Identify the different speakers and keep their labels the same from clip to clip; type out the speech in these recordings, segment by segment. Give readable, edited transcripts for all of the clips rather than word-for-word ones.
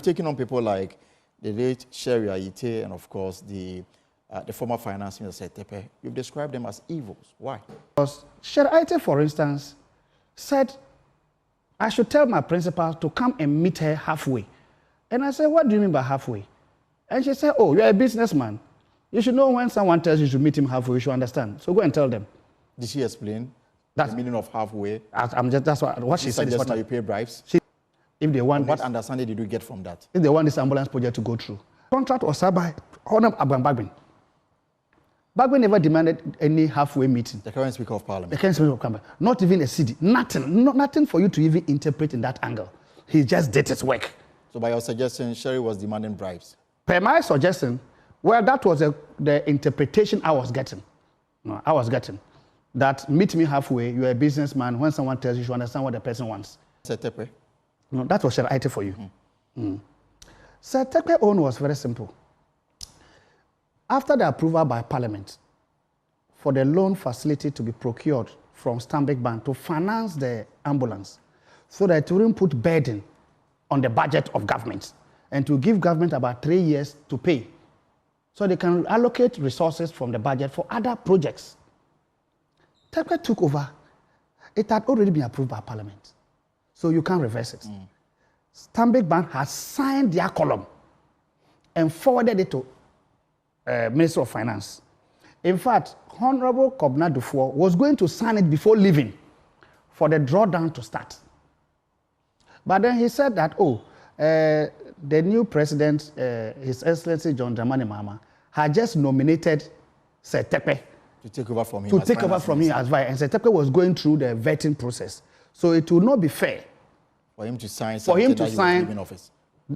Speaker 1: taken on people like the late Sherry Aite and, of course, the former finance minister, Tepe. You've described them as evils. Why?
Speaker 2: Because Sherry Aite, for instance, said, I should tell my principal to come and meet her halfway. And I said, what do you mean by halfway? And she said, oh, you're a businessman. You should know when someone tells you to meet him halfway, you should understand. So go and tell them.
Speaker 1: Did she explain the meaning of halfway?
Speaker 2: That's what she said.
Speaker 1: Just now you pay bribes?
Speaker 2: If they want
Speaker 1: what understanding did you get from that?
Speaker 2: If they want this ambulance project to go through. Contract was signed by Honorable Abraham Bagbin. Bagbin never demanded any halfway meeting.
Speaker 1: The current Speaker of Parliament.
Speaker 2: The current Speaker of Parliament. Not even a CD. Nothing for you to even interpret in that angle. He just did his work.
Speaker 1: So by your suggestion, Sherry was demanding bribes?
Speaker 2: Per my suggestion, well, that was the interpretation I was getting. No, I was getting. That meet me halfway, you're a businessman. When someone tells you, you should understand what the person wants.
Speaker 1: Setepe?
Speaker 2: No, that was Sherry Aite for you. Setepe's own was very simple. After the approval by Parliament for the loan facility to be procured from Stanbic Bank to finance the ambulance so that it wouldn't put burden on the budget of government and to give government about 3 years to pay so they can allocate resources from the budget for other projects. Tepe took over. It had already been approved by Parliament, so you can't reverse it. Stanbic Bank has signed their column and forwarded it to Minister of Finance. In fact, Honorable Kobna Dufour was going to sign it before leaving for the drawdown to start. But then he said that, the new president, His Excellency John Dramani Mahama, had just nominated Setepe
Speaker 1: to take over from him.
Speaker 2: As vice. And Setepe was going through the vetting process. So it would not be fair
Speaker 1: for him to sign
Speaker 2: office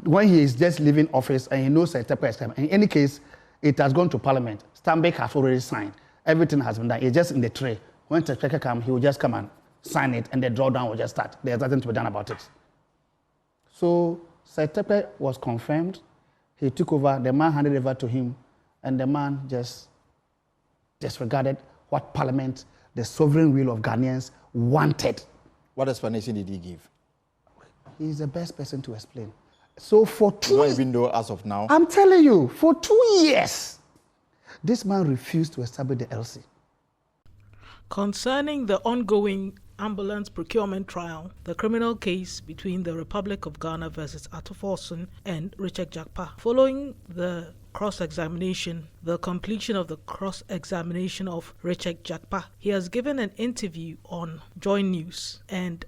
Speaker 2: when he is just leaving office and he knows Setepe is coming. In any case, it has gone to Parliament. Stanbic has already signed. Everything has been done. It's just in the tray. When Setepe comes, he will just come and sign it, and the drawdown will just start. There's nothing to be done about it. So Setepe was confirmed. He took over. The man handed over to him, and the man just disregarded what Parliament, the sovereign will of Ghanaians, wanted.
Speaker 1: What explanation did he give?
Speaker 2: He's the best person to explain. So for 2 years,
Speaker 1: even though as of now,
Speaker 2: I'm telling you, for 2 years, this man refused to establish the LC.
Speaker 3: Concerning the ongoing ambulance procurement trial, the criminal case between the Republic of Ghana versus Afrafanto and Richard Japka, following the cross-examination, the completion of the cross-examination of Richard Japka, he has given an interview on JoyNews, and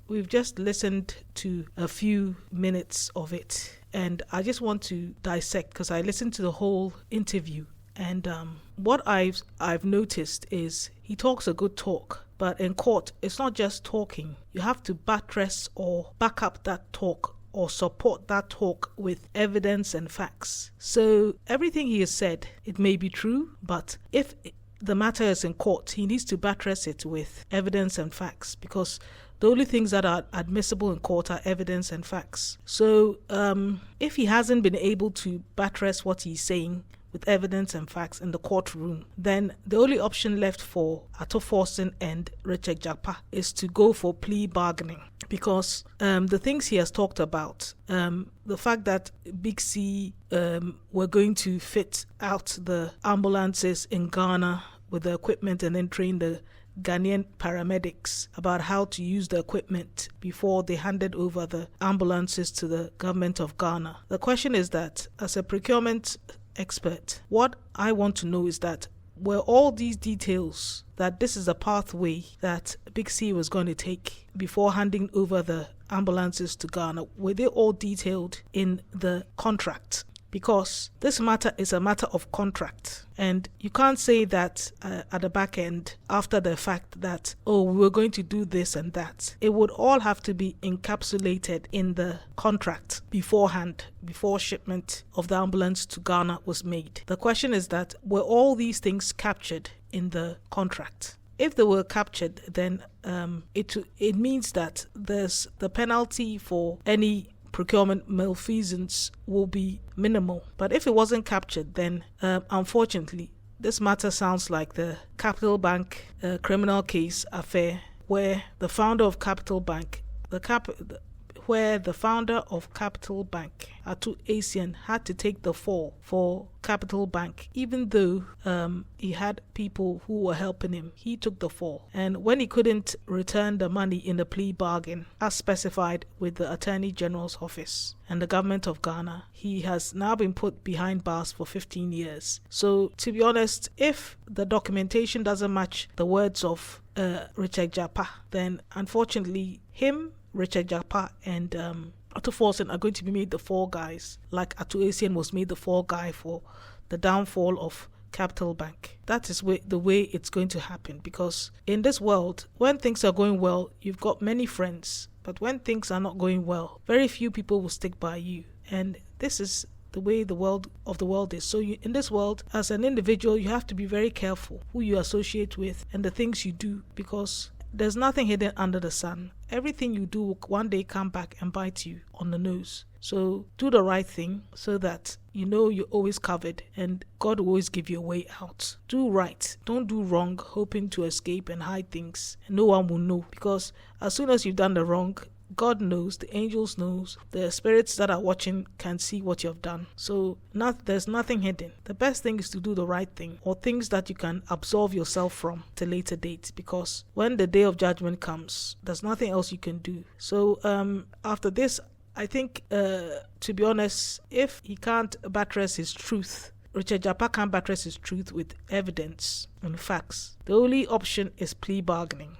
Speaker 3: we've just listened to a few minutes of it, and I just want to dissect because I listened to the whole interview, and what I've noticed is he talks a good talk, but in court it's not just talking. You have to buttress or back up that talk or support that talk with evidence and facts. So everything he has said, it may be true, but if the matter is in court, he needs to buttress it with evidence and facts, because the only things that are admissible in court are evidence and facts. So if he hasn't been able to buttress what he's saying with evidence and facts in the courtroom, then the only option left for Afrafanto and Richard Japka is to go for plea bargaining, because the things he has talked about, the fact that Big C were going to fit out the ambulances in Ghana with the equipment and then train the Ghanaian paramedics about how to use the equipment before they handed over the ambulances to the government of Ghana. The question is that, as a procurement expert, what I want to know is that were all these details, that this is a pathway that Big C was going to take before handing over the ambulances to Ghana, were they all detailed in the contract? Because this matter is a matter of contract, and you can't say that at the back end after the fact that, we were going to do this and that. It would all have to be encapsulated in the contract beforehand, before shipment of the ambulance to Ghana was made. The question is that, were all these things captured in the contract? If they were captured, then it means that there's the penalty for any procurement malfeasance will be minimal. But if it wasn't captured, then unfortunately, this matter sounds like the Capital Bank criminal case affair, where the founder of Capital Bank, where the founder of Capital Bank, Atu Asian, had to take the fall for Capital Bank. Even though he had people who were helping him, he took the fall. And when he couldn't return the money in the plea bargain, as specified with the Attorney General's office and the government of Ghana, he has now been put behind bars for 15 years. So, to be honest, if the documentation doesn't match the words of Richard Japka, then unfortunately him, Richard Japka, and Atuforsen are going to be made the fall guys, like Atu Asian was made the fall guy for the downfall of Capital Bank. That is the way it's going to happen, because in this world, when things are going well, you've got many friends, but when things are not going well, very few people will stick by you. And this is the way the world is. So in this world, as an individual, you have to be very careful who you associate with and the things you do, because there's nothing hidden under the sun. Everything you do will one day come back and bite you on the nose. So do the right thing so that you know you're always covered and God will always give you a way out. Do right. Don't do wrong, hoping to escape and hide things. And no one will know, because as soon as you've done the wrong, God knows, the angels knows, the spirits that are watching can see what you have done. So there's nothing hidden. The best thing is to do the right thing, or things that you can absolve yourself from at a later date, because when the day of judgment comes, there's nothing else you can do. So after this, I think, to be honest, if he can't buttress his truth, Richard Japka can't buttress his truth with evidence and facts, the only option is plea bargaining.